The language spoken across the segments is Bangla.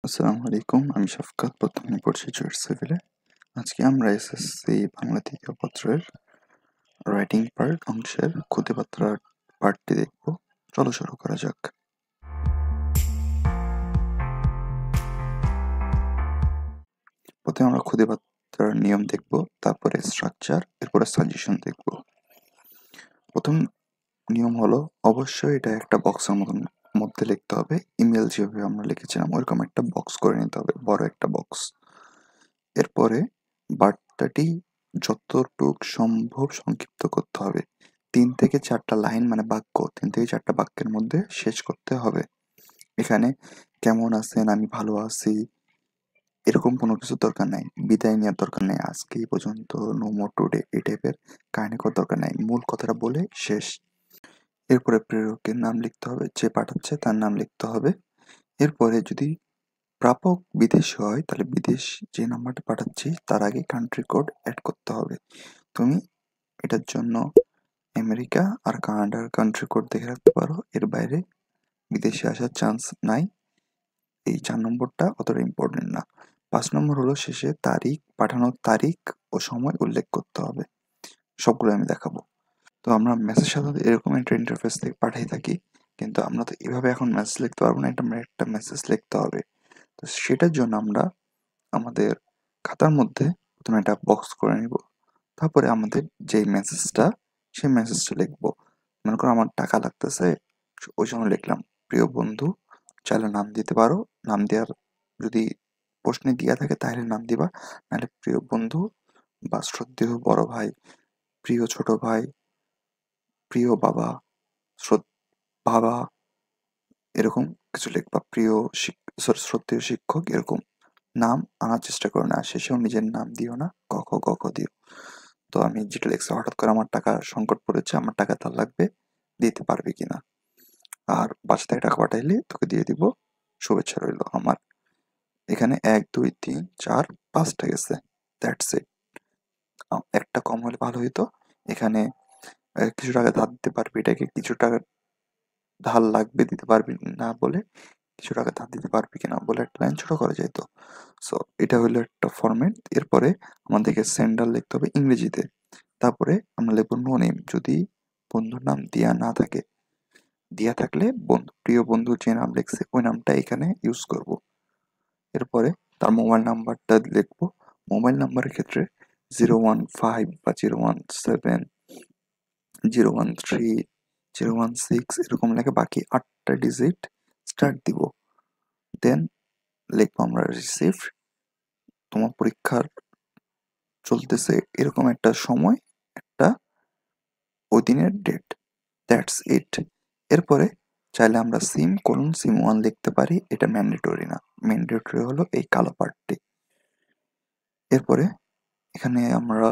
আসসালামু আলাইকুম। আমি শাফকাত, বর্তমানে পড়ছি জুয়েট সিভিলে। আজকে আমরা এসএসসি বাংলা তৃতীয় পত্রের রাইটিং পার্ট অংশের ক্ষুদিবাত্রার পার্টটি দেখব। চলো শুরু করা যাক। প্রথমে আমরা ক্ষুদিবাত্রার নিয়ম দেখব, তারপরে স্ট্রাকচার, এরপরে সাজেশন দেখব। প্রথম নিয়ম হলো অবশ্যই এটা একটা বক্সের মধ্যে লিখতে হবে। ইমেল যেভাবে আমরা লিখেছিলাম ওরকম একটা বক্স করে নিতে হবে, বড় একটা বক্স। এরপরে বার্তাটি যতটুক সম্ভব সংক্ষিপ্ত করতে হবে। ৩ থেকে ৪টা লাইন মানে বাক্য, ৩ থেকে ৪টা বাক্যের মধ্যে শেষ করতে হবে। এখানে কেমন আছেন, আমি ভালো আছি, এরকম কোনো কিছু দরকার নাই। বিদায় নেওয়ার দরকার নাই, আজকে এই পর্যন্ত, নো মোর টুডে, এই টাইপের কাহিনী করার দরকার নাই। মূল কথাটা বলে শেষ। এরপরে প্রেরকের নাম লিখতে হবে, যে পাঠাচ্ছে তার নাম লিখতে হবে। এরপরে যদি প্রাপক বিদেশী হয় তাহলে বিদেশ যে নাম্বারটা পাঠাচ্ছি তার আগে কান্ট্রি কোড অ্যাড করতে হবে। তুমি এটার জন্য আমেরিকা আর কানাডার কান্ট্রি কোড দেখে রাখতে পারো, এর বাইরে বিদেশে আসার চান্স নাই। এই 4 নম্বরটা অতটা ইম্পর্টেন্ট না। 5 নম্বর হলো শেষে তারিখ, পাঠানোর তারিখ ও সময় উল্লেখ করতে হবে। সবগুলো আমি দেখাবো। তো আমরা মেসেজ সাধারণত এরকম একটা ইন্টারফেস থেকে পাঠিয়ে থাকি, কিন্তু আমরা তো এভাবে এখন মেসেজ লিখতে পারবো না, এটা আমরা একটা মেসেজ লিখতে হবে। তো সেটার জন্য আমরা আমাদের খাতার মধ্যে প্রথমে একটা বক্স করে নিব। তারপরে আমাদের যেই মেসেজটা, সেই মেসেজটা লিখবো। মনে করো আমার টাকা লাগতেছে, ওই সময় লিখলাম প্রিয় বন্ধু, চাইলে নাম দিতে পারো। নাম দেওয়ার যদি প্রশ্নে দিয়া থাকে তাহলে নাম দিবা, নাহলে প্রিয় বন্ধু বা শ্রদ্ধেয় বড় ভাই, প্রিয় ছোট ভাই, প্রিয় বাবা, বাবা, এরকম কিছু লিখবা। প্রিয় শ্রদ্ধেয় শিক্ষক, এরকম নাম আনার চেষ্টা করো না। শেষেও নিজের নাম দিও না, ক খ দিও। তো আমি যেটা লিখছি, হঠাৎ করে আমার টাকা সংকট পড়েছে, আমার টাকা তার লাগবে, দিতে পারবে কিনা। আর বাসা থেকে টাকা পাঠাইলে তোকে দিয়ে দিব, শুভেচ্ছা রইল আমার। এখানে 1 2 3 4 5টা গেছে, দ্যাটস ইট। একটা কম হলে ভালো হইতো। এখানে কিছু টাকা ধার দিতে পারবি, এটাকে কিছু টাকা ধার লাগবে, দিতে পারবি না বলে কিছু টাকা ধার দিতে পারবি কিনা বলে একটা লাইন ছোট করা যেত। সো এটা হলো একটা ফরম্যাট। এরপরে আমাদেরকে সেন্ডার লিখতে হবে ইংরেজিতে। তারপরে আমরা লিখবো নো নেম, যদি বন্ধুর নাম দেয়া না থাকে। দেয়া থাকলে প্রিয় বন্ধুর যে নাম লিখছে ওই নামটা এখানে ইউজ করব। এরপরে তার মোবাইল নাম্বারটা লিখবো। মোবাইল নাম্বারের ক্ষেত্রে 015 বা 017, 013, 016 এরকম লেখে বাকি 8টা ডিজিট স্টার্ট দিব। দেন লিখবো আমরা রিসিভ, তোমার পরীক্ষার চলতেছে এরকম একটা সময়, একটা ওই দিনের ডেট, দ্যাটস ইট। এরপরে চাইলে আমরা সিম 1 লিখতে পারি, এটা ম্যান্ডেটরি না। ম্যান্ডেটরি হলো এই কালো পার্টটি। এরপরে এখানে আমরা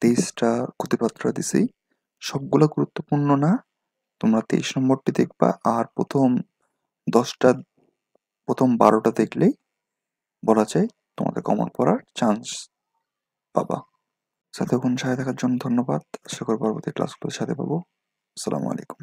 23টা ক্ষতিপত্র দিছি, সবগুলো গুরুত্বপূর্ণ না। তোমরা 23 নম্বরটি দেখবা, আর প্রথম 12টা দেখলেই বলা যায় তোমাদের কমন পড়ার চান্স পাবা। সাথে থাকার জন্য ধন্যবাদ। আশা করি পরবর্তী ক্লাসগুলোর সাথে পাবো। আসসালামু আলাইকুম।